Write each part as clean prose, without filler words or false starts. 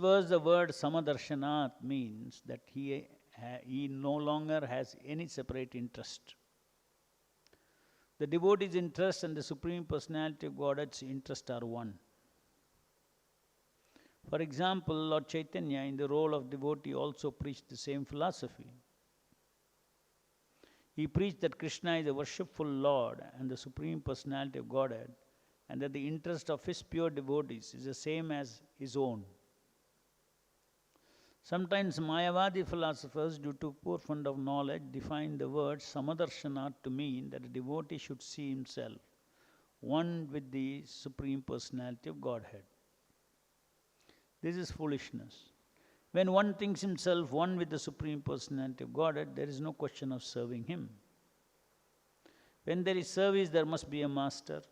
verse, the word Samadarshanath means that he no longer has any separate interest. The devotee's interest and the Supreme Personality of Godhead's interest are one. For example, Lord Chaitanya, in the role of devotee, also preached the same philosophy. He preached that Krishna is a worshipful Lord and the Supreme Personality of Godhead, and that the interest of his pure devotees is the same as his own. Sometimes Mayavadi philosophers, due to poor fund of knowledge, define the word Samadarshanath to mean that a devotee should see himself one with the Supreme Personality of Godhead. This is foolishness. When one thinks himself one with the Supreme Personality of Godhead, there is no question of serving him. When there is service, there must be a master.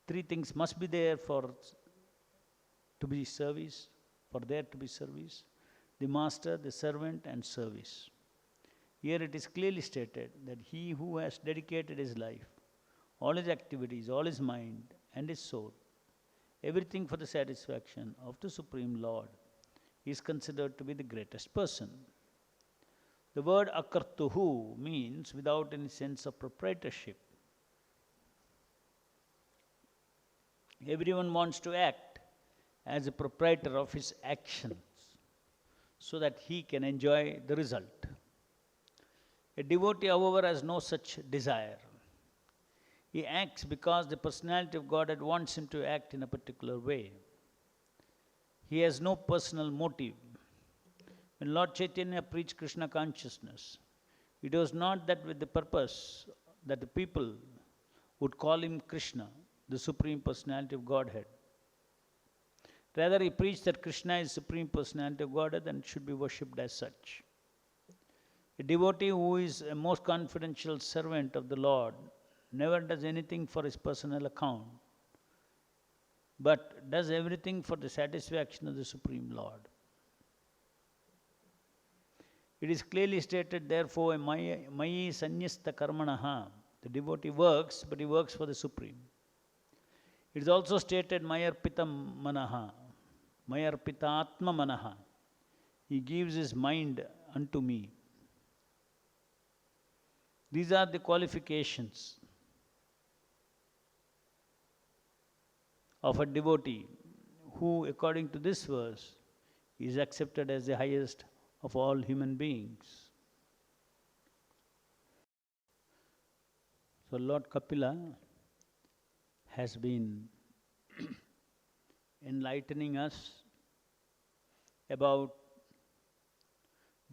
Three things must be there for to be service, for there to be service: the master, the servant, and service. Here it is clearly stated that he who has dedicated his life, all his activities, all his mind and his soul, everything for the satisfaction of the Supreme Lord, is considered to be the greatest person. The word akartuhu means without any sense of proprietorship. Everyone wants to act as a proprietor of his actions so that he can enjoy the result. A devotee, however, has no such desire. He acts because the personality of Godhead wants him to act in a particular way. He has no personal motive. When Lord Chaitanya preached Krishna consciousness, it was not that with the purpose that the people would call him Krishna, the Supreme Personality of Godhead. Rather, he preached that Krishna is Supreme Personality of Godhead and should be worshipped as such. A devotee who is a most confidential servant of the Lord never does anything for his personal account, but does everything for the satisfaction of the Supreme Lord. It is clearly stated, therefore, Mayi Sanyasta Karmanaha. The devotee works, but he works for the Supreme. It is also stated, Mayarpitam Manaha, Mayarpitatma Manaha. He gives his mind unto me. These are the qualifications of a devotee who, according to this verse, is accepted as the highest of all human beings. So Lord Kapila has been enlightening us about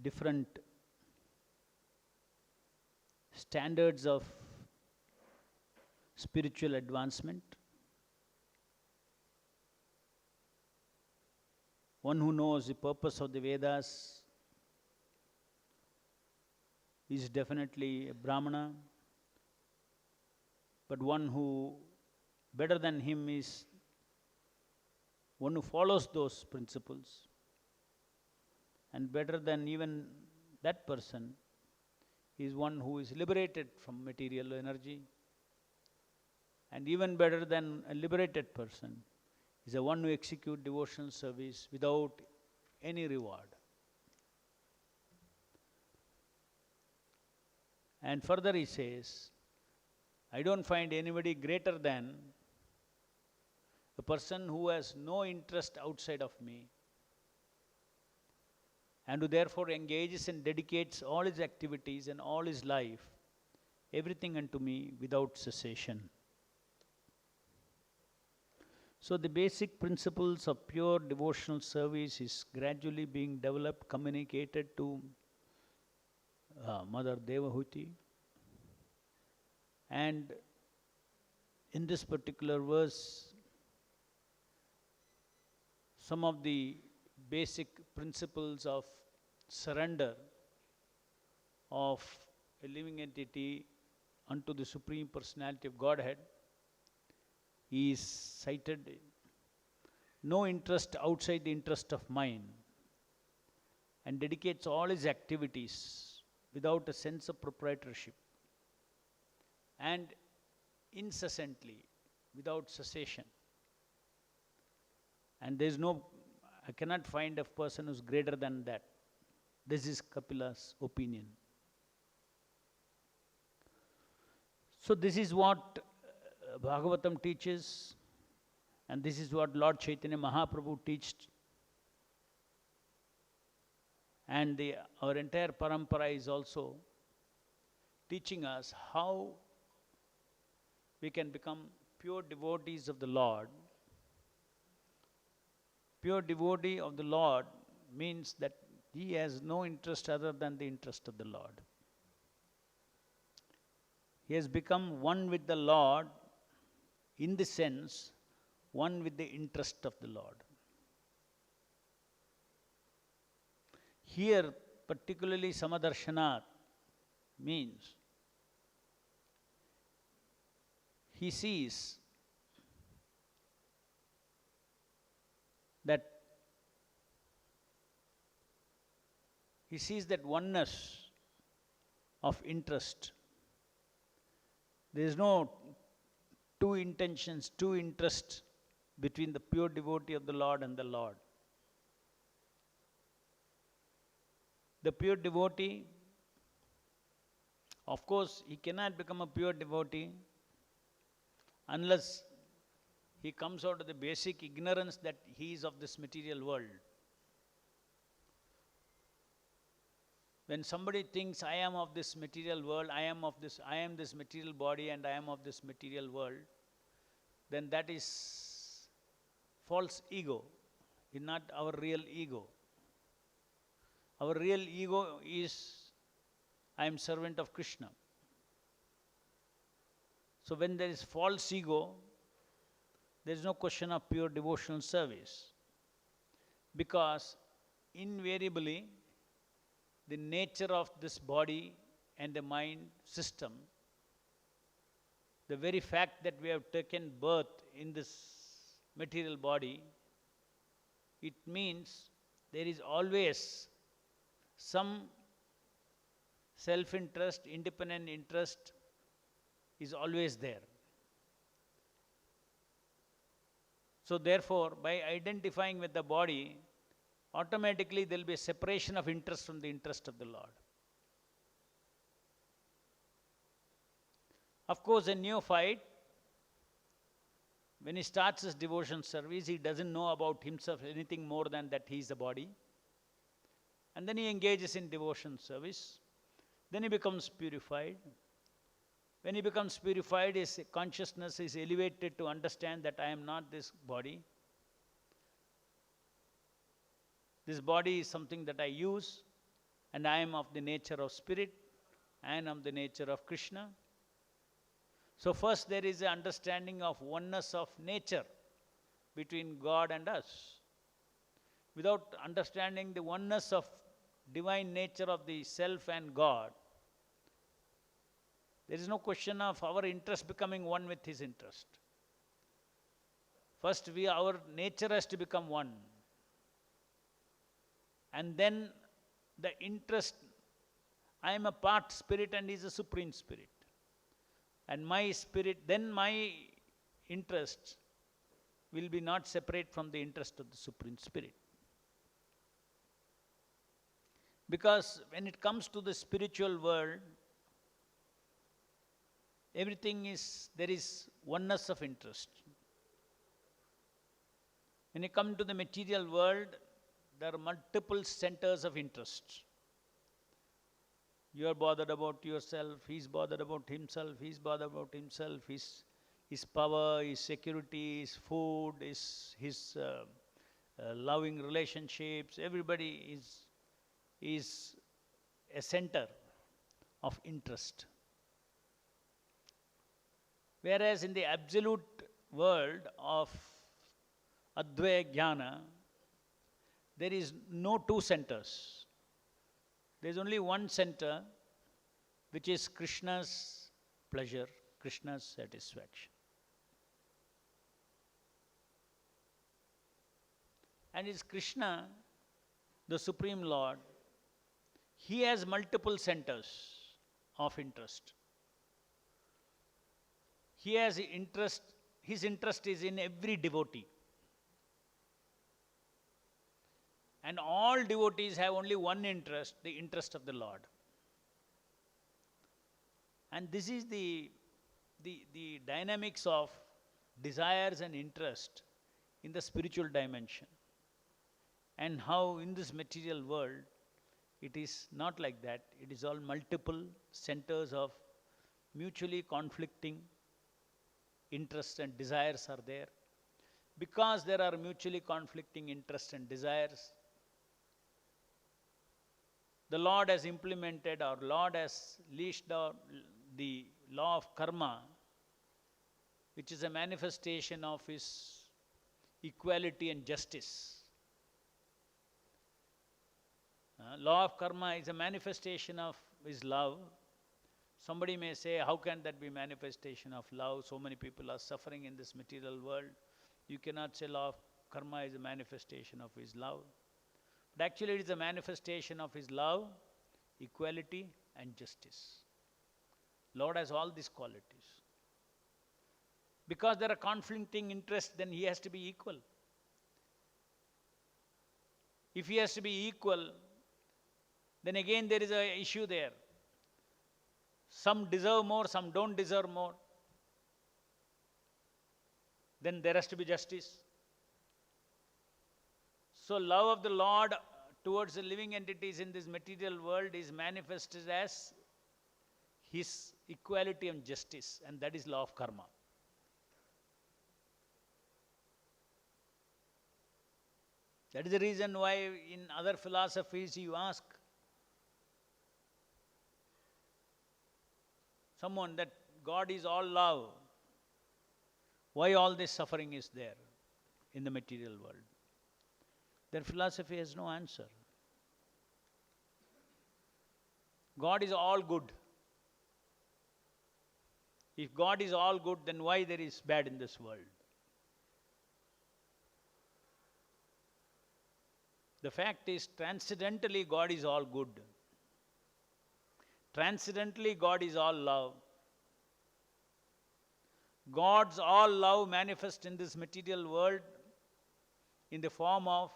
different standards of spiritual advancement. One who knows the purpose of the Vedas is definitely a Brahmana, but one who better than him is one who follows those principles, and better than even that person is one who is liberated from material energy, and even better than a liberated person is the one who executes devotional service without any reward. And further he says, I don't find anybody greater than a person who has no interest outside of me and who therefore engages and dedicates all his activities and all his life, everything unto me without cessation. So the basic principles of pure devotional service is gradually being developed, communicated to Mother Devahuti. And in this particular verse, some of the basic principles of surrender of a living entity unto the Supreme Personality of Godhead is cited. No interest outside the interest of mine, and dedicates all his activities without a sense of proprietorship and incessantly without cessation. And there is no I cannot find a person who's greater than that. This is Kapila's opinion. So this is what Bhagavatam teaches, and this is what Lord Chaitanya Mahaprabhu teached. And our entire parampara is also teaching us how we can become pure devotees of the Lord. Pure devotee of the Lord means that he has no interest other than the interest of the Lord. He has become one with the Lord in the sense, one with the interest of the Lord. Here, particularly Samadarshanath means he sees that oneness of interest. There is no two intentions, two interests between the pure devotee of the Lord and the Lord. The pure devotee, of course, he cannot become a pure devotee unless he comes out of the basic ignorance that he is of this material world. When somebody thinks, I am of this material world, I am this material body and I am of this material world, then that is false ego, is not our real ego. Our real ego is, I am servant of Krishna. So when there is false ego, there is no question of pure devotional service. Because invariably, the nature of this body and the mind system, the very fact that we have taken birth in this material body, it means there is always some self-interest, independent interest is always there. So therefore, by identifying with the body, automatically there will be a separation of interest from the interest of the Lord. Of course, a neophyte, when he starts his devotion service, he doesn't know about himself anything more than that he is the body. And then he engages in devotion service. Then he becomes purified. When he becomes purified, his consciousness is elevated to understand that I am not this body. This body is something that I use, and I am of the nature of spirit, and of the nature of Krishna. So first there is an understanding of oneness of nature between God and us. Without understanding the oneness of divine nature of the self and God, there is no question of our interest becoming one with his interest. First, our nature has to become one. And then the interest, I am a part spirit and he is a supreme spirit. And my spirit, then my interest will be not separate from the interest of the supreme spirit. Because when it comes to the spiritual world, there is oneness of interest. When you come to the material world, there are multiple centers of interest. You are bothered about yourself, he's bothered about himself, he's bothered about himself, his power, his security, his food, his loving relationships. Everybody is a center of interest. Whereas in the absolute world of Advaya Jnana, there is no two centers. There is only one center, which is Krishna's pleasure, Krishna's satisfaction. And it's Krishna, the Supreme Lord, he has multiple centers of interest. He has interest, his interest is in every devotee. And all devotees have only one interest, the interest of the Lord. And this is the dynamics of desires and interest in the spiritual dimension. And how in this material world, it is not like that. It is all multiple centers of mutually conflicting interests and desires are there. Because there are mutually conflicting interests and desires, the Lord has implemented, or Lord has leashed out the law of karma, which is a manifestation of His equality and justice. Law of karma is a manifestation of His love. Somebody may say, how can that be manifestation of love? So many people are suffering in this material world. You cannot say law of karma is a manifestation of His love. But actually it is a manifestation of His love, equality and justice. Lord has all these qualities. Because there are conflicting interests, then He has to be equal. If He has to be equal, then again there is an issue there. Some deserve more, some don't deserve more. Then there has to be justice. So love of the Lord towards the living entities in this material world is manifested as His equality and justice, and that is law of karma. That is the reason why in other philosophies you ask someone that God is all love, why all this suffering is there in the material world? Their philosophy has no answer. God is all good. If God is all good, then why there is bad in this world? The fact is, transcendentally God is all good. Transcendently God is all love. God's all love manifests in this material world in the form of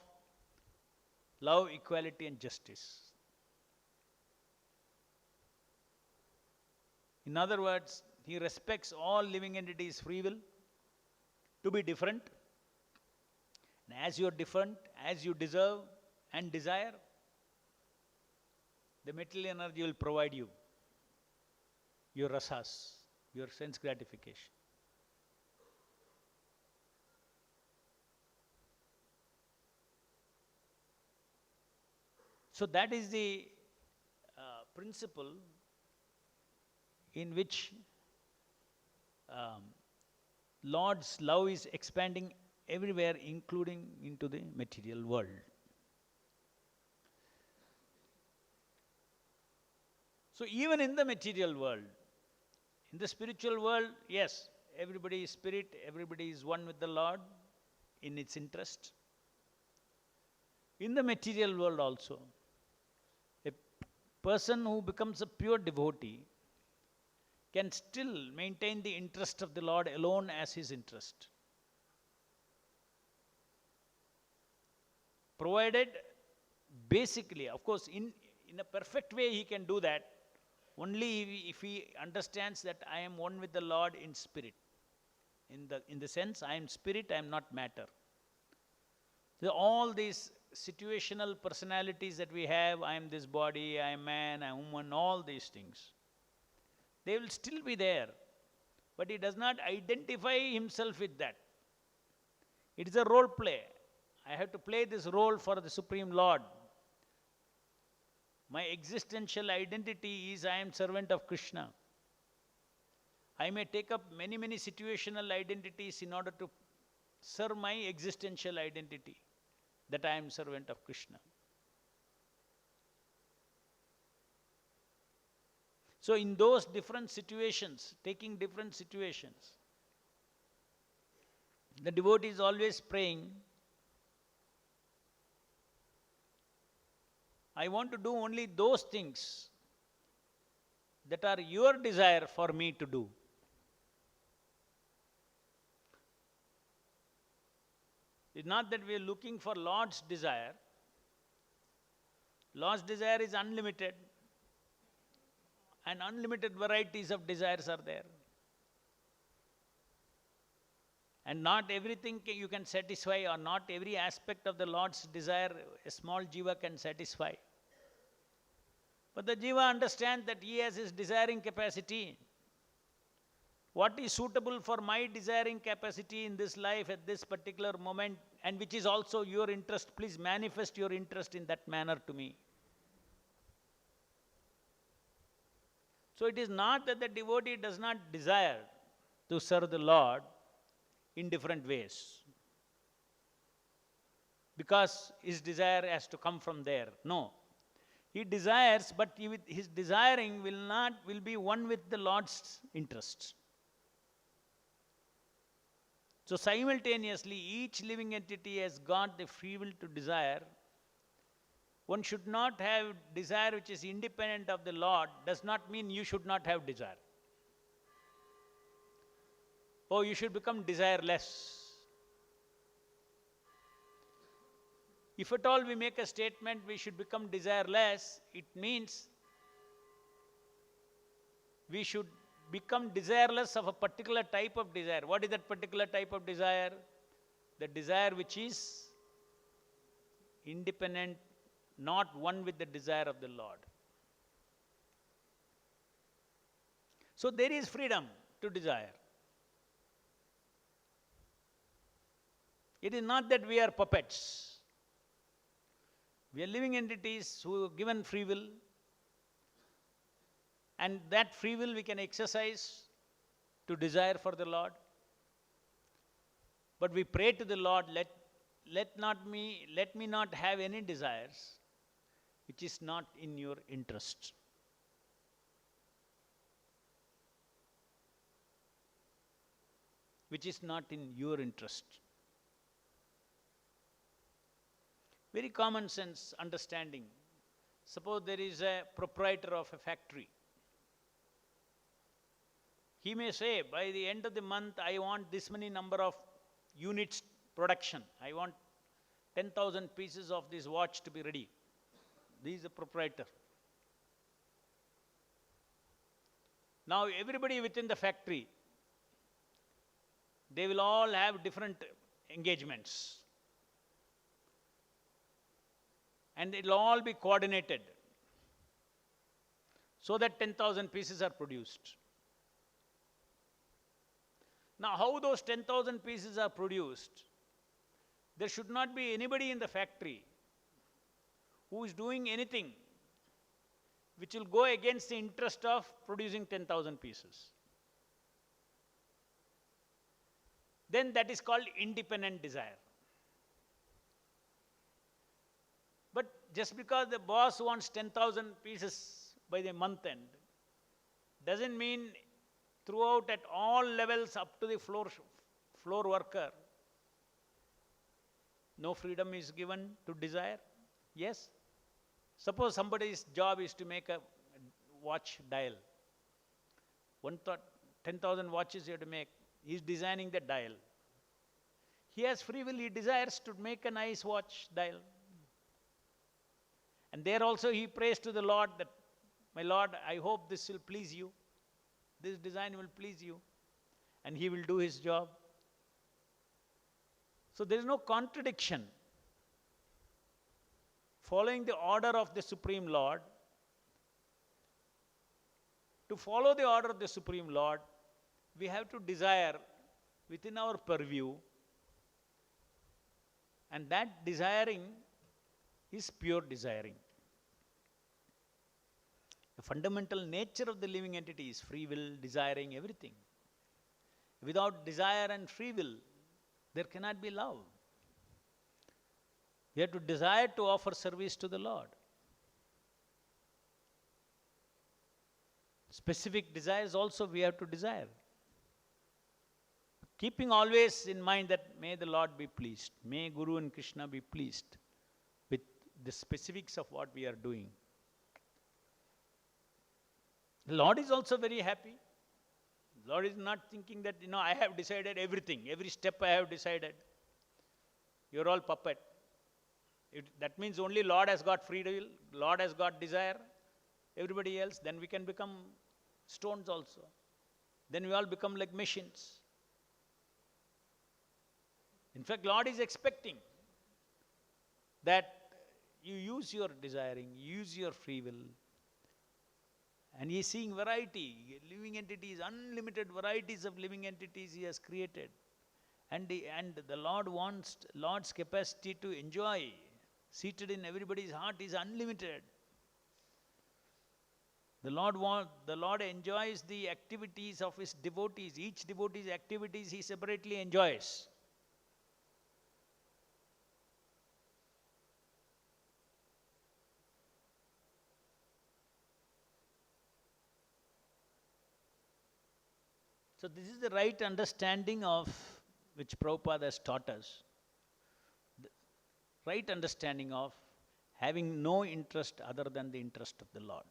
love, equality and justice. In other words, He respects all living entities' free will to be different. And as you are different, as you deserve and desire, the material energy will provide you your rasas, your sense gratification. So that is the principle in which Lord's love is expanding everywhere, including into the material world. So even in the material world, in the spiritual world, yes, everybody is spirit, everybody is one with the Lord in its interest. In the material world also, a person who becomes a pure devotee can still maintain the interest of the Lord alone as his interest. Provided, basically, of course, in a perfect way he can do that only if he understands that I am one with the Lord in spirit. In the sense, I am spirit, I am not matter. So all these situational personalities that we have, I am this body, I am man, I am woman, all these things, they will still be there. But he does not identify himself with that. It is a role play. I have to play this role for the Supreme Lord. My existential identity is I am servant of Krishna. I may take up many situational identities in order to serve my existential identity, that I am servant of Krishna. So in those different situations, taking different situations, the devotee is always praying, I want to do only those things that are your desire for me to do. It's not that we are looking for Lord's desire, Lord's desire is unlimited, and unlimited varieties of desires are there. And not everything you can satisfy, or not every aspect of the Lord's desire a small jiva can satisfy. But the jiva understands that he has his desiring capacity. What is suitable for my desiring capacity in this life at this particular moment, and which is also your interest, please manifest your interest in that manner to me. So it is not that the devotee does not desire to serve the Lord in different ways, because his desire has to come from there. No. He desires, but his desiring will be one with the Lord's interests. So simultaneously, each living entity has got the free will to desire. One should not have desire which is independent of the Lord. Does not mean you should not have desire. Oh, you should become desireless. If at all we make a statement we should become desireless, it means we should become desireless of a particular type of desire. What is that particular type of desire? The desire which is independent, not one with the desire of the Lord. So there is freedom to desire. It is not that we are puppets. We are living entities who are given free will, and that free will we can exercise to desire for the Lord. But we pray to the Lord, let me not have any desires which is not in your interest. Which is not in your interest. Very common sense understanding. Suppose there is a proprietor of a factory. He may say, by the end of the month, I want this many number of units production. I want 10,000 pieces of this watch to be ready. This is the proprietor. Now everybody within the factory, they will all have different engagements. And it will all be coordinated so that 10,000 pieces are produced. Now, how those 10,000 pieces are produced, there should not be anybody in the factory who is doing anything which will go against the interest of producing 10,000 pieces. Then that is called independent desire. But just because the boss wants 10,000 pieces by the month end, doesn't mean throughout at all levels up to the floor worker, no freedom is given to desire. Yes. Suppose somebody's job is to make a watch dial. 10,000 watches you have to make. He is designing the dial. He has free will, he desires to make a nice watch dial. And there also he prays to the Lord that, my Lord, I hope this will please you. This design will please you. And he will do his job. So there is no contradiction. Following the order of the Supreme Lord, to follow the order of the Supreme Lord, we have to desire within our purview, and that desiring is pure desiring. The fundamental nature of the living entity is free will, desiring everything. Without desire and free will, there cannot be love. We have to desire to offer service to the Lord. Specific desires also we have to desire. Keeping always in mind that may the Lord be pleased, may Guru and Krishna be pleased with the specifics of what we are doing. The Lord is also very happy. The Lord is not thinking that, I have decided everything, every step I have decided. You're all puppet. That means only Lord has got free will, Lord has got desire, everybody else, then we can become stones also. Then we all become like machines. In fact, Lord is expecting that you use your desiring, use your free will. And He is seeing variety, living entities, unlimited varieties of living entities He has created. And the Lord wants, Lord's capacity to enjoy, seated in everybody's heart, is unlimited. The Lord enjoys the activities of His devotees. Each devotee's activities He separately enjoys. So this is the right understanding of which Prabhupada has taught us. The right understanding of having no interest other than the interest of the Lord.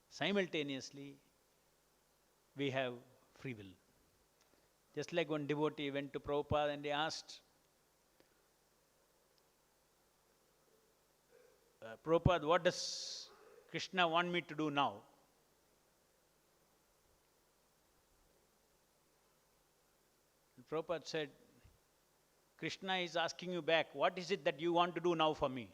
Simultaneously, we have free will. Just like one devotee went to Prabhupada and he asked, Prabhupada, what does Krishna want me to do now? And Prabhupada said, Krishna is asking you back, what is it that you want to do now for me?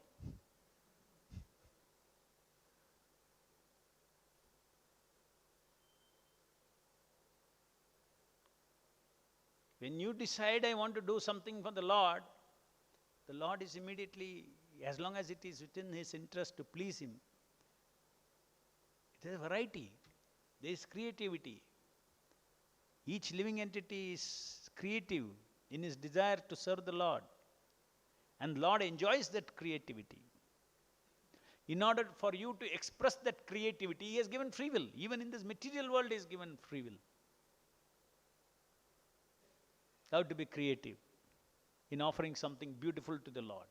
When you decide I want to do something for the Lord is immediately, as long as it is within His interest to please Him, it is a variety. There is creativity. Each living entity is creative in his desire to serve the Lord. And the Lord enjoys that creativity. In order for you to express that creativity, He has given free will. Even in this material world, He has given free will. How to be creative in offering something beautiful to the Lord.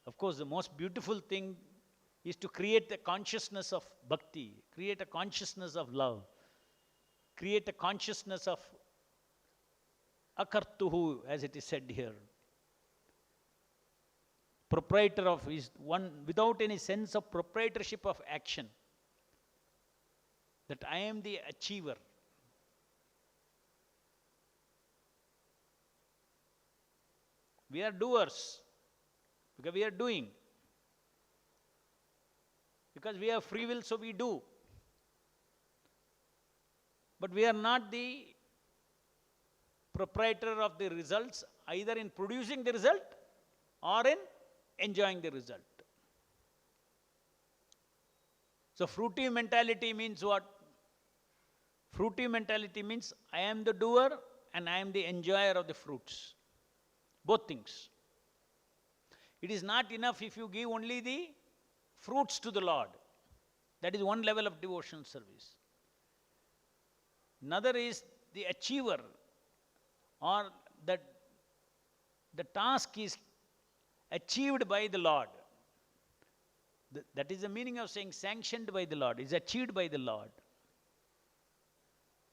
Of course, the most beautiful thing is to create a consciousness of bhakti, create a consciousness of love, create a consciousness of akartuhu, as it is said here. Proprietor of is one without any sense of proprietorship of action. That I am the achiever. We are doers because we are doing. Because we have free will, so we do. But we are not the proprietor of the results, either in producing the result or in enjoying the result. So fruitive mentality means what? Fruitive mentality means I am the doer and I am the enjoyer of the fruits. Both things. It is not enough if you give only the fruits to the Lord. That is one level of devotional service. Another is the achiever, or that the task is achieved by the Lord. That is the meaning of saying sanctioned by the Lord, is achieved by the Lord.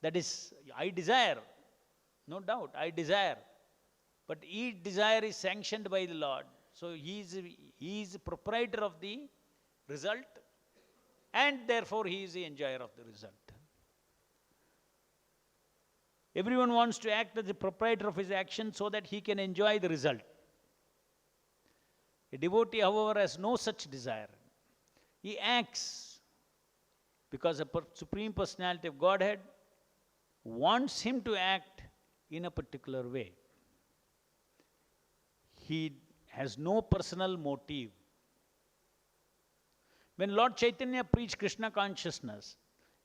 That is, I desire, no doubt, I desire. But each desire is sanctioned by the Lord. So He is the proprietor of the result, and therefore He is the enjoyer of the result. Everyone wants to act as the proprietor of his action so that he can enjoy the result. A devotee, however, has no such desire. He acts because the Supreme Personality of Godhead wants him to act in a particular way. He has no personal motive. When Lord Chaitanya preached Krishna consciousness,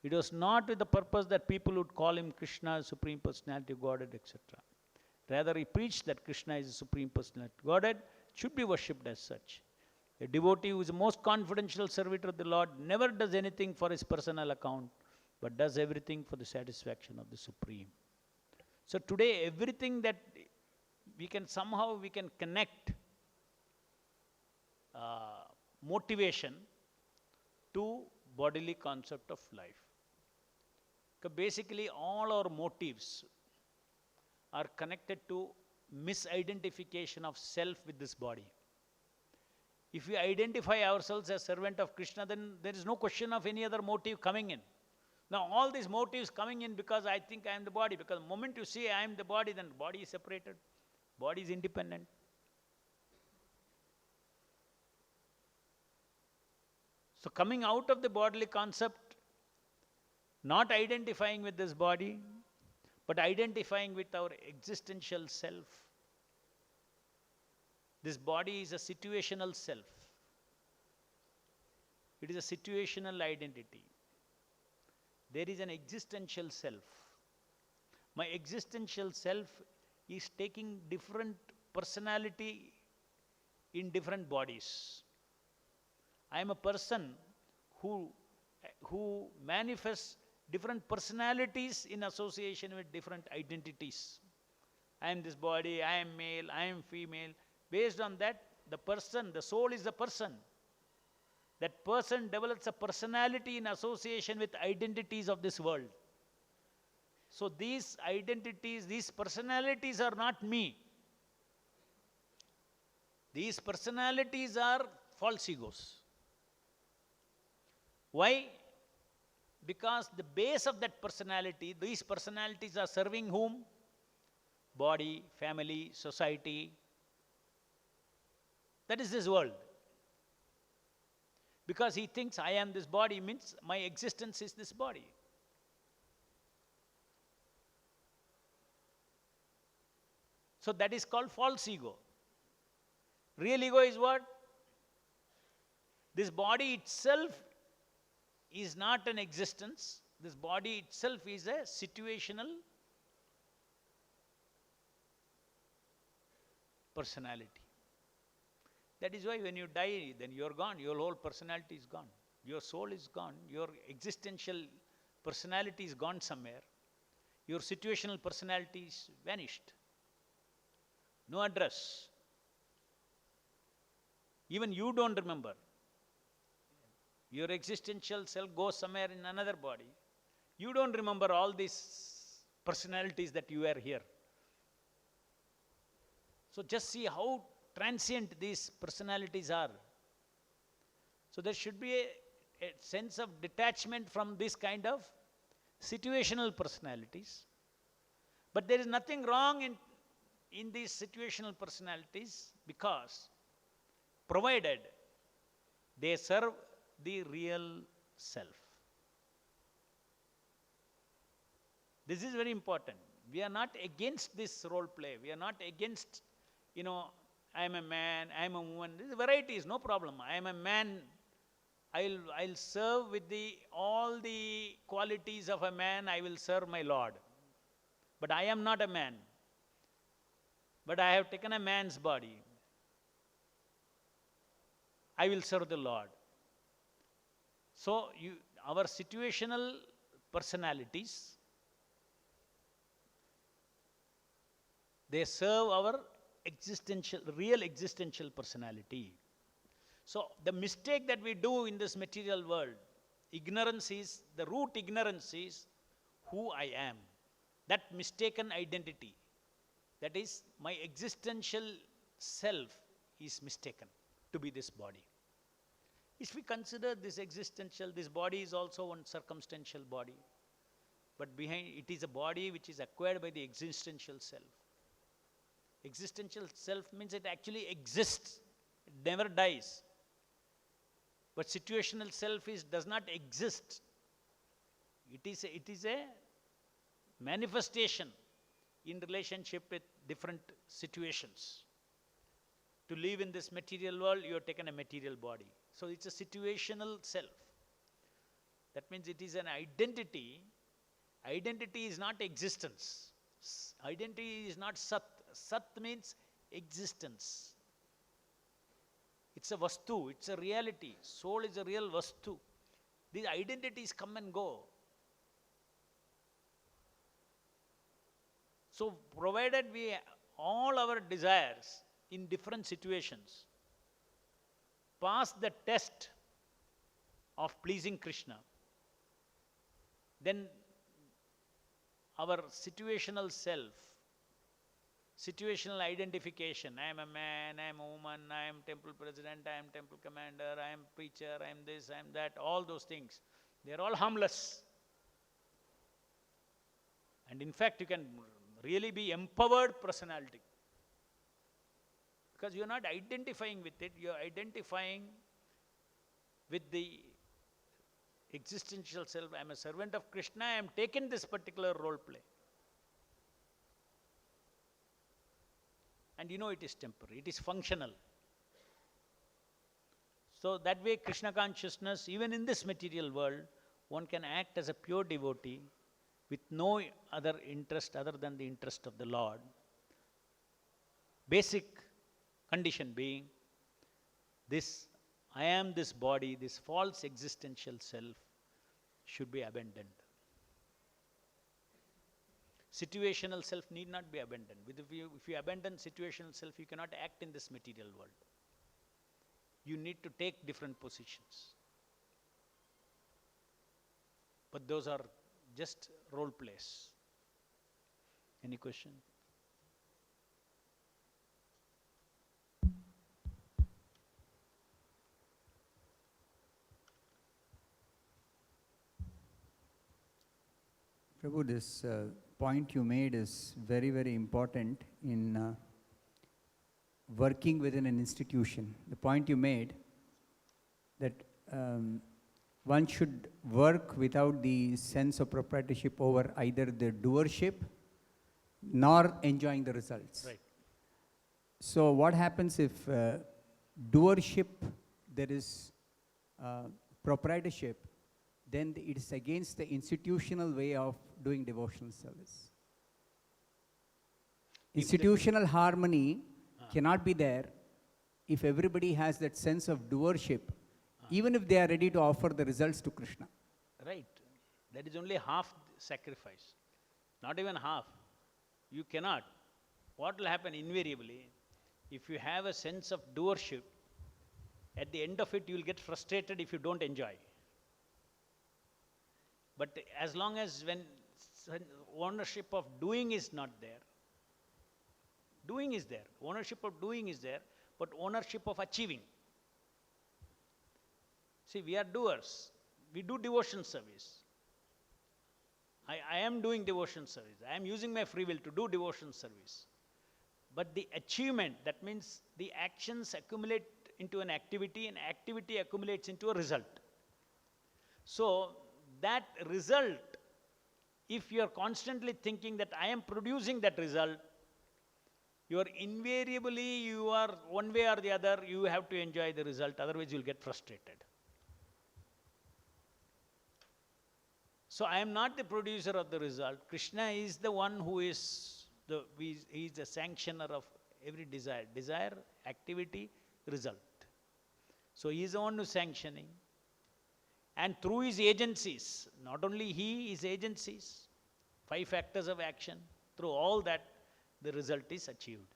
it was not with the purpose that people would call Him Krishna, Supreme Personality of Godhead, etc. Rather, He preached that Krishna is the Supreme Personality of Godhead, should be worshipped as such. A devotee who is the most confidential servitor of the Lord never does anything for his personal account, but does everything for the satisfaction of the Supreme. So today, everything that we can connect motivation to bodily concept of life. Basically, all our motives are connected to misidentification of self with this body. If we identify ourselves as servant of Krishna, then there is no question of any other motive coming in. Now, all these motives coming in because I think I am the body, because the moment you say I am the body, then the body is separated, body is independent. So, coming out of the bodily concept, not identifying with this body, but identifying with our existential self. This body is a situational self. It is a situational identity. There is an existential self. My existential self is taking different personality in different bodies. I am a person who manifests different personalities in association with different identities. I am this body, I am male, I am female. Based on that, the person, the soul is the person. That person develops a personality in association with identities of this world. So these identities, these personalities are not me. These personalities are false egos. Why? Because the base of that personality, these personalities are serving whom? Body, family, society. That is this world. Because he thinks I am this body means my existence is this body. So that is called false ego. Real ego is what? This body itself is not an existence. This body itself is a situational personality. That is why when you die, then you are gone. Your whole personality is gone. Your soul is gone. Your existential personality is gone somewhere. Your situational personality is vanished. No address. Even you don't remember. Your existential self goes somewhere in another body. You don't remember all these personalities that you are here. So just see how transient these personalities are. So there should be a sense of detachment from this kind of situational personalities. But there is nothing wrong in these situational personalities, because provided they serve the real self. This is very important. We are not against this role play. We are not against, I am a man, I am a woman. These varieties, no problem. I am a man. I'll serve with all the qualities of a man. I will serve my Lord. But I am not a man. But I have taken a man's body. I will serve the Lord. So our situational personalities, they serve our real existential personality. So the mistake that we do in this material world, the root ignorance is who I am. That mistaken identity, that is my existential self, is mistaken to be this body. If we consider this body is also one circumstantial body, but behind it is a body which is acquired by the existential self. Existential self means it actually exists, it never dies. But situational self does not exist. It is a manifestation in relationship with different situations. To live in this material world, you have taken a material body. So it's a situational self. That means it is an identity. Identity is not existence. Identity is not sat. Sat means existence. It's a vastu, it's a reality. Soul is a real vastu. These identities come and go. So provided all our desires in different situations pass the test of pleasing Krishna, then our situational self, situational identification. I am a man, I am a woman, I am temple president, I am temple commander, I am preacher, I am this, I am that, all those things. They are all harmless. And in fact, you can really be empowered personality. Because you are not identifying with it, you are identifying with the existential self. I am a servant of Krishna, I am taken this particular role play. And you know it is temporary, it is functional. So that way Krishna consciousness, even in this material world, one can act as a pure devotee with no other interest other than the interest of the Lord. Basic condition being, this I am this body, this false existential self should be abandoned. Situational self need not be abandoned. If you abandon situational self, you cannot act in this material world. You need to take different positions. But those are just role plays. Any question? Prabhu, this point you made is very, very important in working within an institution. The point you made that one should work without the sense of proprietorship over either the doership nor enjoying the results. Right. So what happens if doership, there is proprietorship, then it is against the institutional way of doing devotional service. Institutional harmony cannot be there if everybody has that sense of doership, even if they are ready to offer the results to Krishna. Right. That is only half sacrifice. Not even half. You cannot. What will happen invariably, if you have a sense of doership, at the end of it you will get frustrated if you don't enjoy. But as long as when ownership of doing is not there, doing is there, ownership of doing is there, but ownership of achieving. See, we are doers. We do devotion service. I am doing devotion service. I am using my free will to do devotion service. But the achievement, that means the actions accumulate into an activity, and activity accumulates into a result. So, that result, if you are constantly thinking that I am producing that result, you are invariably, you are one way or the other, you have to enjoy the result, otherwise you will get frustrated. So I am not the producer of the result. Krishna is the one who is he is the sanctioner of every desire. Desire, activity, result. So he is the one who is sanctioning. And through his agencies, not only he, his agencies, 5 factors of action, through all that, the result is achieved.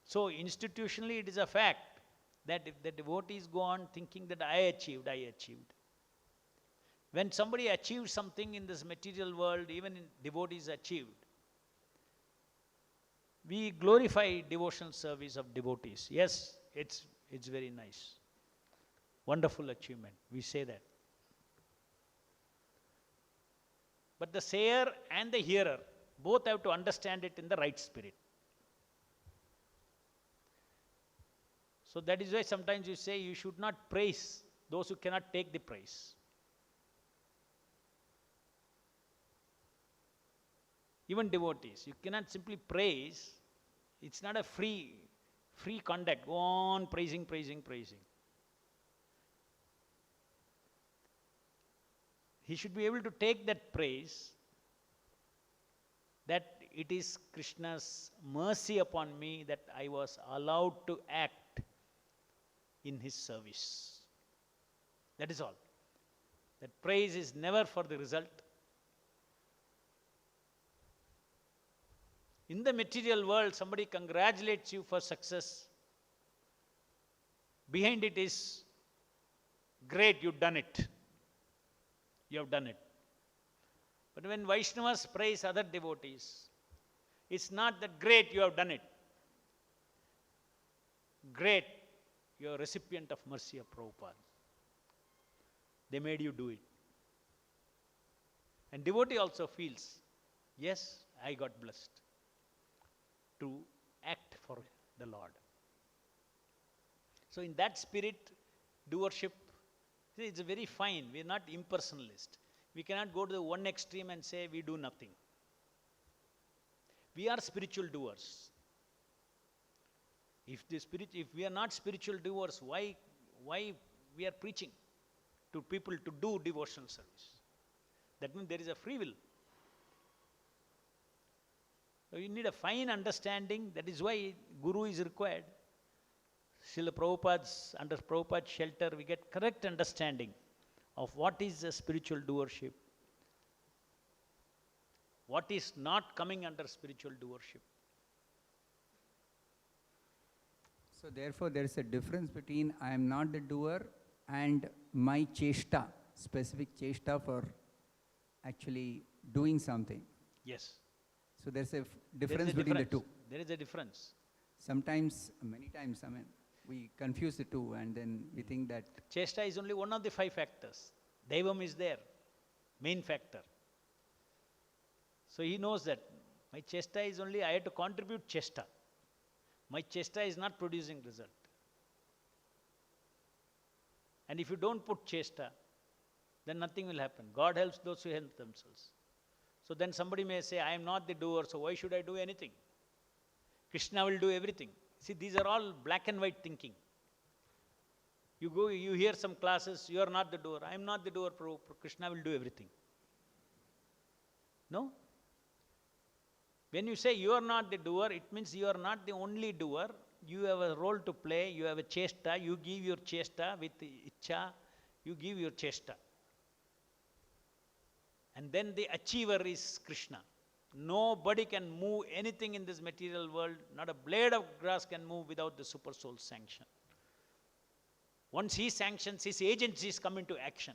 So institutionally it is a fact that if the devotees go on thinking that I achieved. When somebody achieves something in this material world, even in devotees achieved, we glorify devotional service of devotees. Yes, it's very nice. Wonderful achievement, we say that. But the sayer and the hearer both have to understand it in the right spirit. So that is why sometimes you say you should not praise those who cannot take the praise. Even devotees, you cannot simply praise. It's not a free conduct. Go on praising. He should be able to take that praise, that it is Krishna's mercy upon me that I was allowed to act in his service. That is all. That praise is never for the result. In the material world, somebody congratulates you for success. Behind it is, great, you've done it. You have done it. But when Vaishnavas praise other devotees, it's not that great you have done it. Great, you are a recipient of mercy of Prabhupada. They made you do it. And devotee also feels, yes, I got blessed to act for the Lord. So in that spirit, doership, see, it's very fine. We are not impersonalist. We cannot go to the one extreme and say we do nothing. We are spiritual doers. If we are not spiritual doers, why we are preaching to people to do devotional service? That means there is a free will. So you need a fine understanding. That is why Guru is required. Srila Prabhupada's, under Prabhupada's shelter, we get correct understanding of what is a spiritual doership, what is not coming under spiritual doership. So therefore, there is a difference between I am not the doer and my cheshta, specific cheshta for actually doing something. Yes. So there's a There is difference a between the difference. two. There is a difference. Sometimes, many times, I mean, we confuse the two and then we think that Chesta is only one of the 5 factors. Daivam is there, main factor. So he knows that my chesta is only, I have to contribute chesta. My chesta is not producing result. And if you don't put chesta, then nothing will happen. God helps those who help themselves. So then somebody may say, I am not the doer, so why should I do anything? Krishna will do everything. See, these are all black and white thinking. You go, you hear some classes, you are not the doer. I am not the doer, Prabhu. Krishna will do everything. No? When you say you are not the doer, it means you are not the only doer. You have a role to play, you have a chesta, you give your chesta with ichcha, you give your chesta. And then the achiever is Krishna. Nobody can move anything in this material world, not a blade of grass can move without the super soul's sanction. Once he sanctions, his agencies come into action.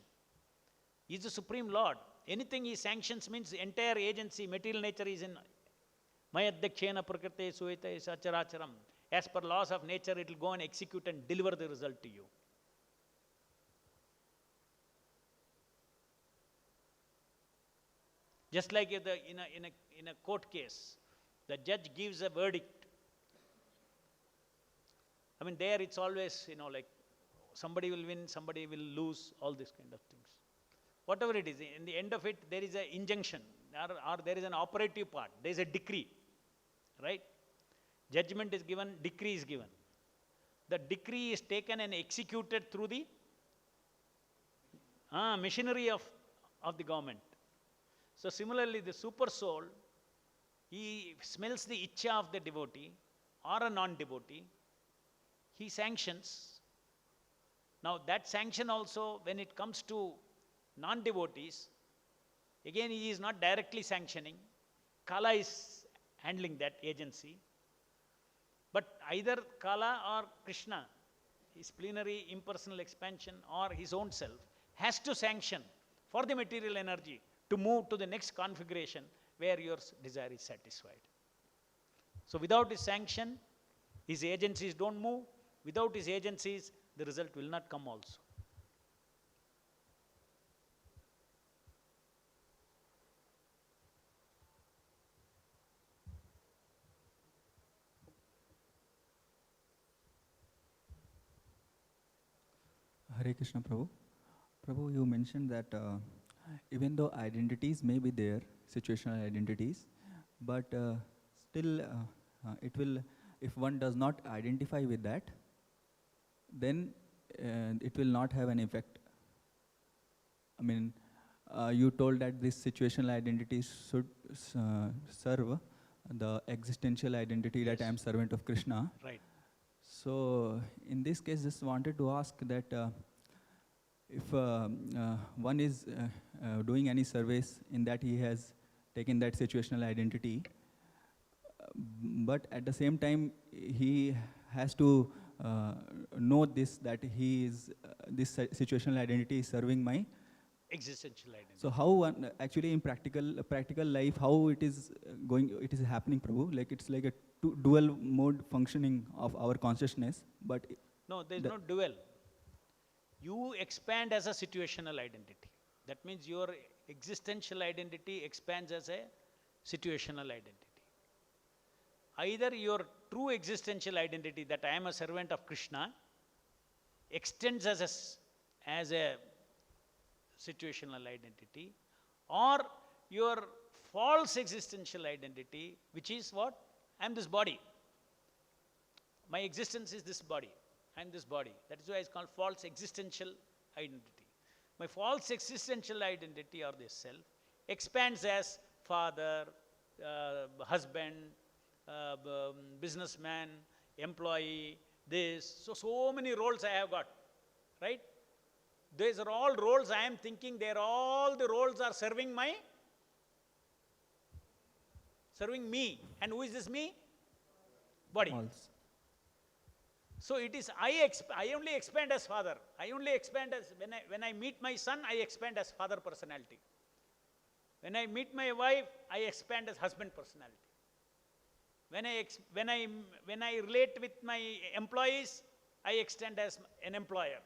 He is the Supreme Lord. Anything he sanctions means the entire agency, material nature is in Mayadhyakshena prakrite sueta sacharacharam. As per laws of nature, it will go and execute and deliver the result to you. Just like in a court case, the judge gives a verdict. I mean, there it's always, like somebody will win, somebody will lose, all these kind of things. Whatever it is, in the end of it, there is an injunction or there is an operative part, there is a decree, right? Judgment is given, decree is given. The decree is taken and executed through the machinery of the government. So similarly, the super soul, he smells the ichcha of the devotee or a non-devotee, he sanctions. Now that sanction also, when it comes to non-devotees, again he is not directly sanctioning. Kala is handling that agency. But either Kala or Krishna, his plenary impersonal expansion or his own self, has to sanction for the material energy to move to the next configuration where your desire is satisfied. So without his sanction, his agencies don't move. Without his agencies, the result will not come also. Hare Krishna Prabhu. Prabhu, you mentioned that even though identities may be there, situational identities, but still it will, if one does not identify with that, then it will not have an effect. I mean, you told that this situational identity should serve the existential identity that I am servant of Krishna. Right. So in this case, just wanted to ask that if one is doing any service in that he has taken that situational identity, but at the same time he has to know this, that he is this situational identity is serving my existential identity. So how one, actually in practical life, how it is it is happening, Prabhu? Like it's like a dual mode functioning of our consciousness, but No, there is the- no dual. You expand as a situational identity. That means your existential identity expands as a situational identity. Either your true existential identity, that I am a servant of Krishna, extends as a situational identity, or your false existential identity, which is what? I am this body. My existence is this body. I am this body. That is why it's called false existential identity. My false existential identity or this self expands as father, husband, businessman, employee, this. So many roles I have got, right? These are all roles I am thinking, all the roles are serving me. And who is this me? Body. false. So it is, I only expand as father. I only expand as, when I meet my son, I expand as father personality. When I meet my wife, I expand as husband personality. When I relate with my employees, I extend as an employer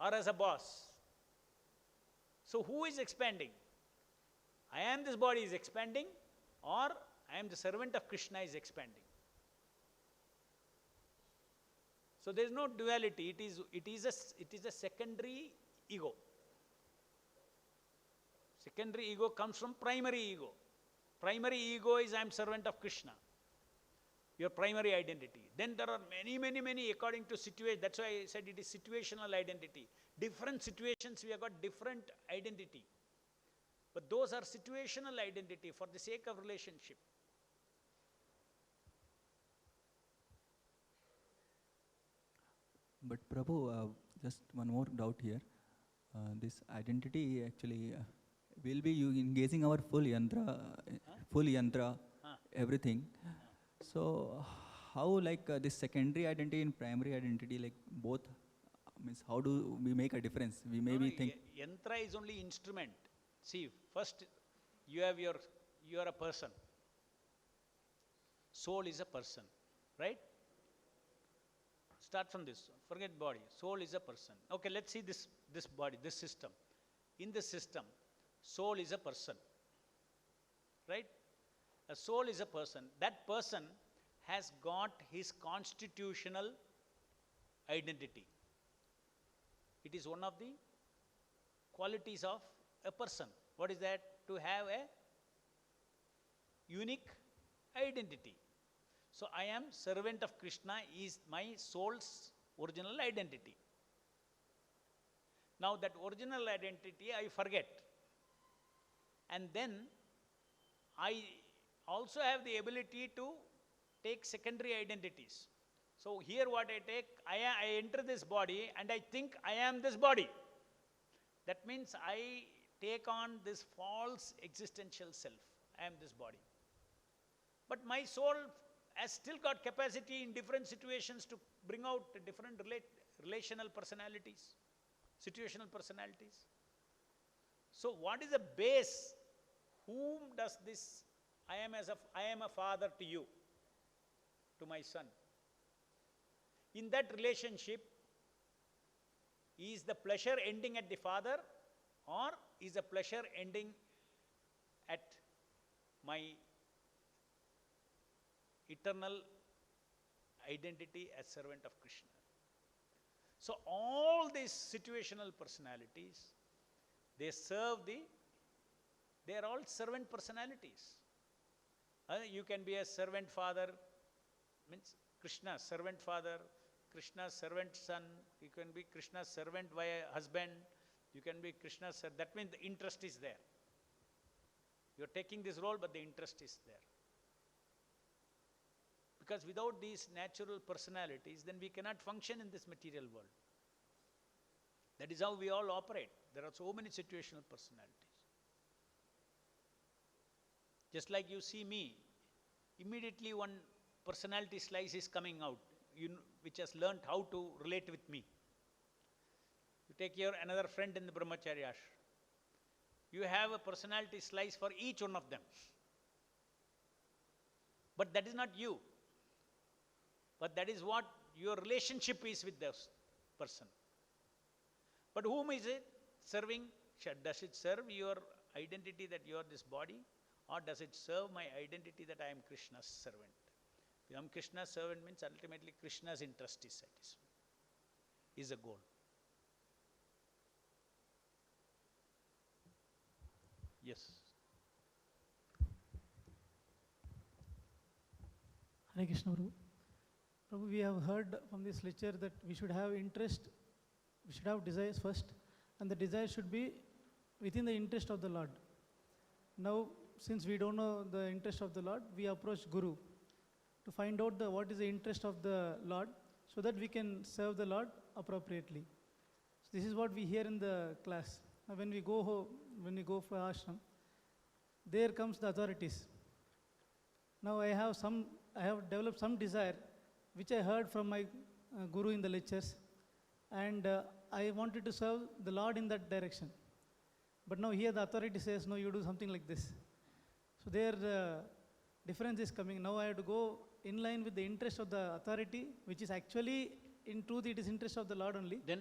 or as a boss. So who is expanding? I am this body is expanding, or I am the servant of Krishna is expanding. So there is no duality. It is a secondary ego. Secondary ego comes from primary ego. Primary ego is I am servant of Krishna. Your primary identity. Then there are many according to situation. That's why I said it is situational identity. Different situations we have got different identity. But those are situational identity for the sake of relationship. But Prabhu, just one more doubt here. This identity actually will be you engaging our full yantra, everything. So how like this secondary identity and primary identity, like both, means how do we make a difference? We maybe think. Yantra is only instrument. See, first you are a person. Soul is a person, right? Start from this. Forget body. Soul is a person. Okay, let's see this body, this system. In this system, soul is a person, right? A soul is a person. That person has got his constitutional identity. It is one of the qualities of a person. What is that? To have a unique identity. So I am servant of Krishna is my soul's original identity. Now that original identity I forget. And then I also have the ability to take secondary identities. So here what I take, I enter this body and I think I am this body. That means I take on this false existential self. I am this body. But my soul has still got capacity in different situations to bring out different relational personalities, situational personalities. So what is the base? Whom does this, I am a father to you, to my son. In that relationship, is the pleasure ending at the father, or is the pleasure ending at my eternal identity as servant of Krishna? So all these situational personalities, they are all servant personalities. You can be a servant father, means Krishna's servant father, Krishna's servant son, you can be Krishna's servant husband, you can be Krishna's servant. That means the interest is there. You are taking this role, but the interest is there. Because without these natural personalities, then we cannot function in this material world. That is how we all operate. There are so many situational personalities. Just like you see me, immediately one personality slice is coming out, which has learned how to relate with me. You take your another friend in the brahmacharya ashram. You have a personality slice for each one of them. But that is not you. But that is what your relationship is with this person. But whom is it serving? Does it serve your identity that you are this body? Or does it serve my identity that I am Krishna's servant? If I am Krishna's servant means ultimately Krishna's interest is satisfied, is a goal. Yes. Hare Krishna Prabhu. Prabhu, we have heard from this lecture that we should have interest, we should have desires first, and the desire should be within the interest of the Lord. Now, since we don't know the interest of the Lord, we approach Guru to find out what is the interest of the Lord, so that we can serve the Lord appropriately. So this is what we hear in the class. Now, when we go home, when we go for ashram, there comes the authorities. Now I have developed some desire, which I heard from my Guru in the lectures, and I wanted to serve the Lord in that direction. But now here the authority says, no, you do something like this. So there difference is coming. Now I have to go in line with the interest of the authority, which is actually, in truth, it is interest of the Lord only. Then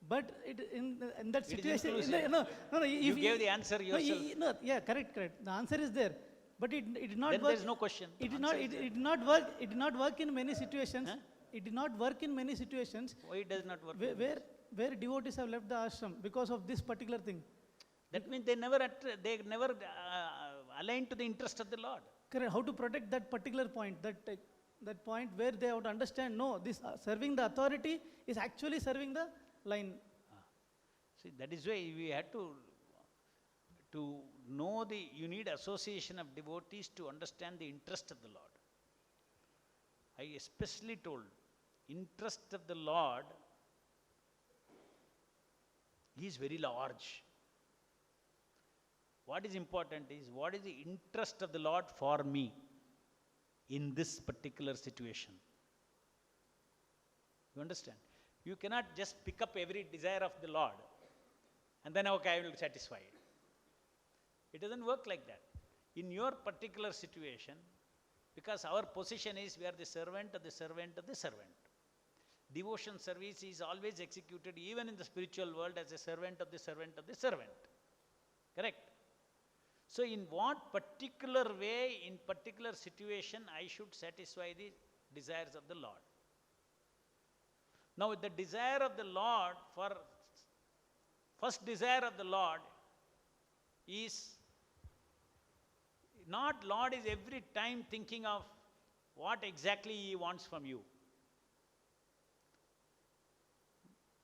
But in that It is situation, inclusive. no, you gave the answer yourself. yeah, correct. The answer is there, but it did not Then work. there is no question. It did Answer not. is It there. did not work. It did not work in many situations. Huh? It did not work in many situations Why it does not work? where devotees have left the ashram because of this particular thing. That means they never align to the interest of the Lord. Correct. How to protect that particular point? That point where they have to understand. No, this serving the authority is actually serving the line. See, that is why we had to know you need association of devotees to understand the interest of the Lord. I especially told, interest of the Lord is very large. What is important is, what is the interest of the Lord for me in this particular situation? You understand? You cannot just pick up every desire of the Lord and then, okay, I will satisfy it. It doesn't work like that. In your particular situation, because our position is we are the servant of the servant of the servant. Devotion service is always executed even in the spiritual world as a servant of the servant of the servant. Correct? So in what particular way, in particular situation, I should satisfy the desires of the Lord. Now the desire of the Lord, first desire of the Lord is not Lord is every time thinking of what exactly He wants from you.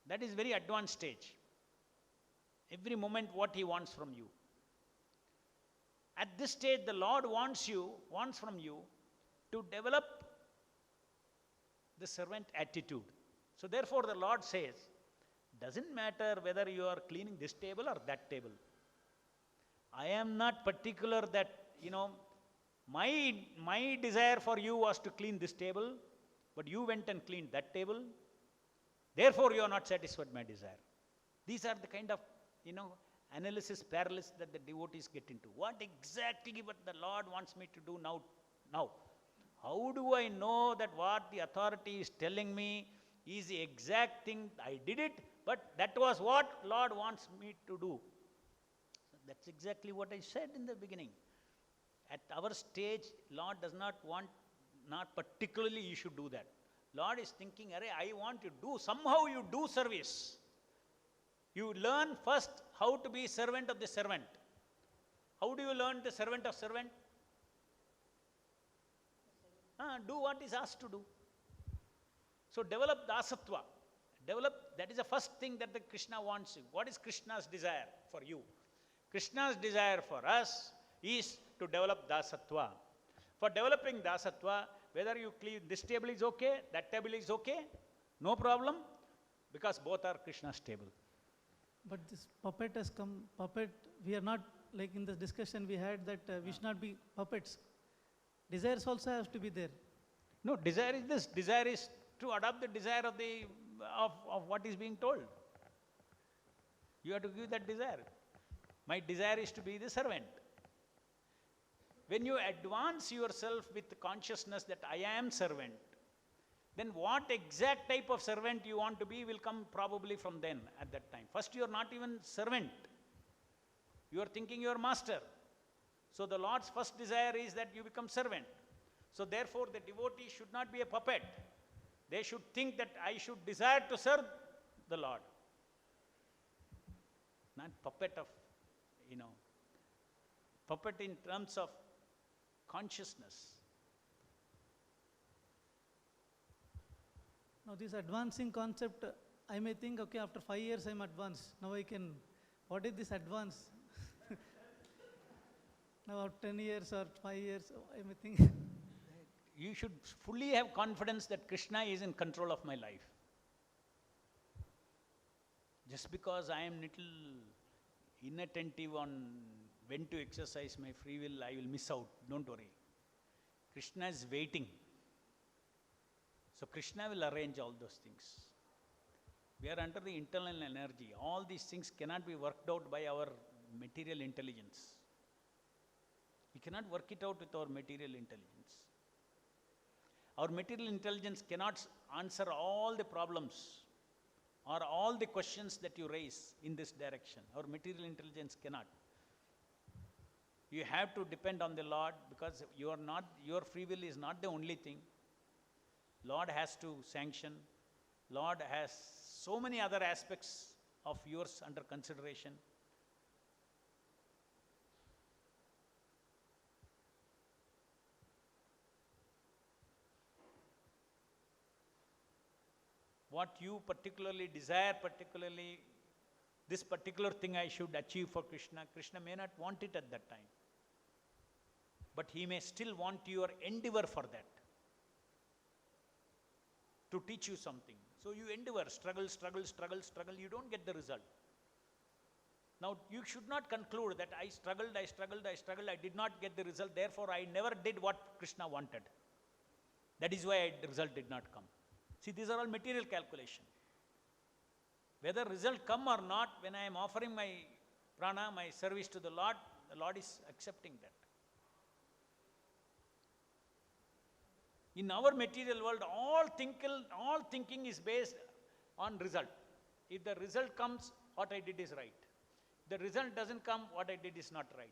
That is very advanced stage. Every moment what He wants from you. At this stage, the Lord wants from you to develop the servant attitude. So therefore the Lord says, doesn't matter whether you are cleaning this table or that table. I am not particular that, my desire for you was to clean this table, but you went and cleaned that table. Therefore you are not satisfied with my desire. These are the kind of, analysis paralysis that the devotees get into. What exactly what the Lord wants me to do now? How do I know that what the authority is telling me is the exact thing? I did it, but that was what Lord wants me to do. So that's exactly what I said in the beginning. At our stage, Lord does not want, not particularly you should do that. Lord is thinking, I want you to do, somehow you do service. You learn first how to be servant of the servant. How do you learn the servant of servant? Do what is asked to do. So develop dasatva. That is the first thing that the Krishna wants you. What is Krishna's desire for you? Krishna's desire for us is to develop dasatva. For developing dasatva, whether you clean this table is okay, that table is okay, no problem, because both are Krishna's table. But this puppet has come. We are not, like in the discussion we had, that we should not be puppets. Desires also have to be there. No, desire is this. Desire is to adopt the desire of what is being told. You have to give that desire. My desire is to be the servant. When you advance yourself with the consciousness that I am servant, then what exact type of servant you want to be will come probably from then, at that time. First, you are not even servant. You are thinking you are master. So the Lord's first desire is that you become servant. So therefore, the devotee should not be a puppet. They should think that I should desire to serve the Lord. Not puppet of, puppet in terms of consciousness. Now this advancing concept, I may think, okay, after 5 years I'm advanced. Now I can, what is this advance? Now after 10 years or 5 years, I may think. You should fully have confidence that Krishna is in control of my life. Just because I am little inattentive on when to exercise my free will, I will miss out. Don't worry. Krishna is waiting. So Krishna will arrange all those things. We are under the internal energy. All these things cannot be worked out by our material intelligence. We cannot work it out with our material intelligence. Our material intelligence cannot answer all the problems or all the questions that you raise in this direction. Our material intelligence cannot. You have to depend on the Lord, because your free will is not the only thing. Lord has to sanction. Lord has so many other aspects of yours under consideration. What you particularly desire, this particular thing I should achieve for Krishna, Krishna may not want it at that time. But he may still want your endeavor for that, to teach you something. So you endeavor, struggle, you don't get the result. Now you should not conclude that I struggled, I did not get the result, therefore I never did what Krishna wanted. That is why the result did not come. See, these are all material calculation. Whether result come or not, when I am offering my prana, my service to the Lord is accepting that. In our material world, all thinking is based on result. If the result comes, what I did is right. If the result doesn't come, what I did is not right.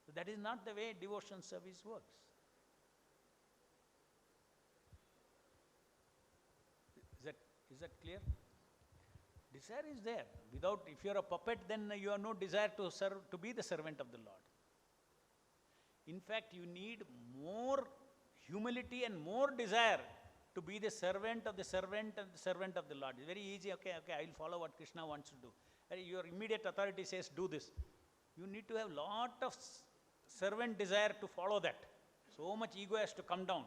So that is not the way devotion service works. Is that clear? Desire is there. If you are a puppet, then you have no desire to serve, to be the servant of the Lord. In fact, you need more humility and more desire to be the servant of the servant and the servant of the Lord. It's very easy. Okay, I will follow what Krishna wants to do. Your immediate authority says, do this. You need to have lot of servant desire to follow that. So much ego has to come down.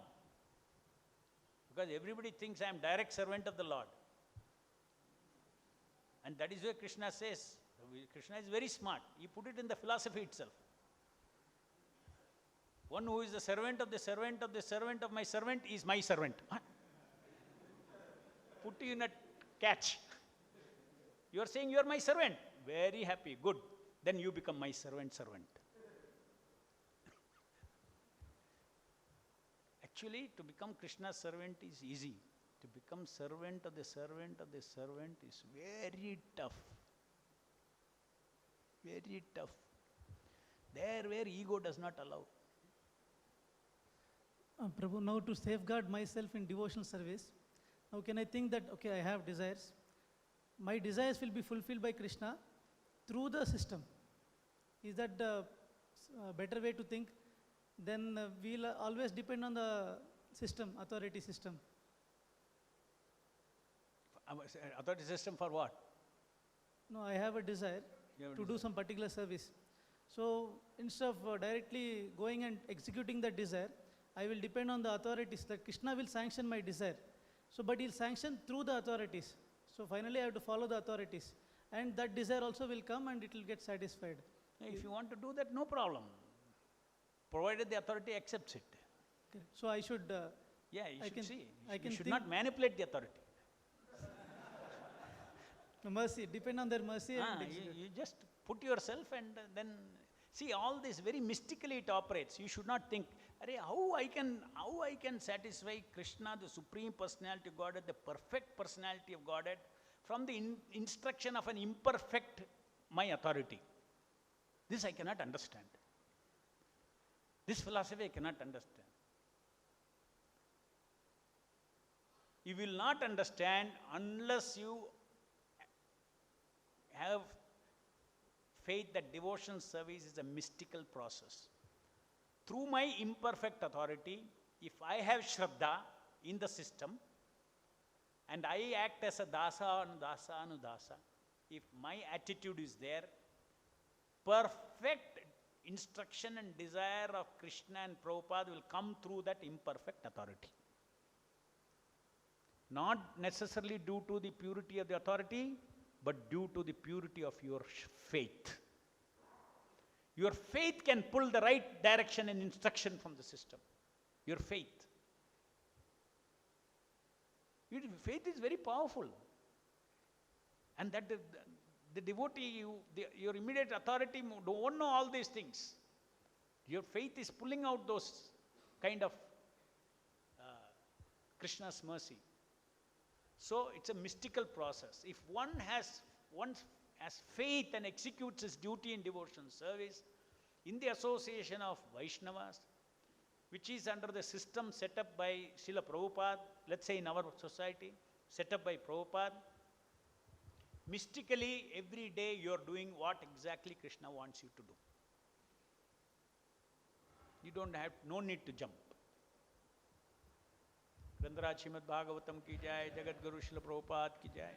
Because everybody thinks I am direct servant of the Lord. And that is why Krishna says, Krishna is very smart. He put it in the philosophy itself. One who is the servant of the servant of the servant of my servant is my servant. Put you in a catch. You are saying you are my servant. Very happy, good. Then you become my servant. Actually, to become Krishna's servant is easy. To become servant of the servant of the servant is very tough. Very tough. There where ego does not allow. Prabhu, now to safeguard myself in devotional service, now can I think that, okay, I have desires. My desires will be fulfilled by Krishna through the system. Is that the better way to think? Then we'll always depend on the system, authority system. Authority system for what? No, I have a desire to do some particular service. So instead of directly going and executing that desire, I will depend on the authorities, that Krishna will sanction my desire. So, but he'll sanction through the authorities. So finally I have to follow the authorities. And that desire also will come and it will get satisfied. If you want to do that, no problem. Provided the authority accepts it. Okay. So I should... you should see. I You can should think, not manipulate the authority. The mercy, depend on their mercy Ah, and you, execute. you just put yourself and then see all this very mystically it operates. You should not think, "Arey, how I can satisfy Krishna, the Supreme Personality of Godhead, the perfect personality of Godhead, from the instruction of an imperfect my authority." This I cannot understand. This philosophy I cannot understand. You will not understand unless you have faith that devotion service is a mystical process. Through my imperfect authority, if I have Shraddha in the system, and I act as a dasa anudasa, if my attitude is there, perfect instruction and desire of Krishna and Prabhupada will come through that imperfect authority. Not necessarily due to the purity of the authority, but due to the purity of your faith. Your faith can pull the right direction and instruction from the system. Your faith. Faith is very powerful. And that the devotee, your immediate authority don't know all these things. Your faith is pulling out those kind of Krishna's mercy. So it's a mystical process. If one has faith and executes his duty in devotion service in the association of Vaishnavas, which is under the system set up by Srila Prabhupada, let's say in our society, set up by Prabhupada, mystically every day you are doing what exactly Krishna wants you to do. You don't have, no need to jump. Grandaraj Srimad Bhagavatam ki jai, Jagat Guru Srila Prabhupada ki jai.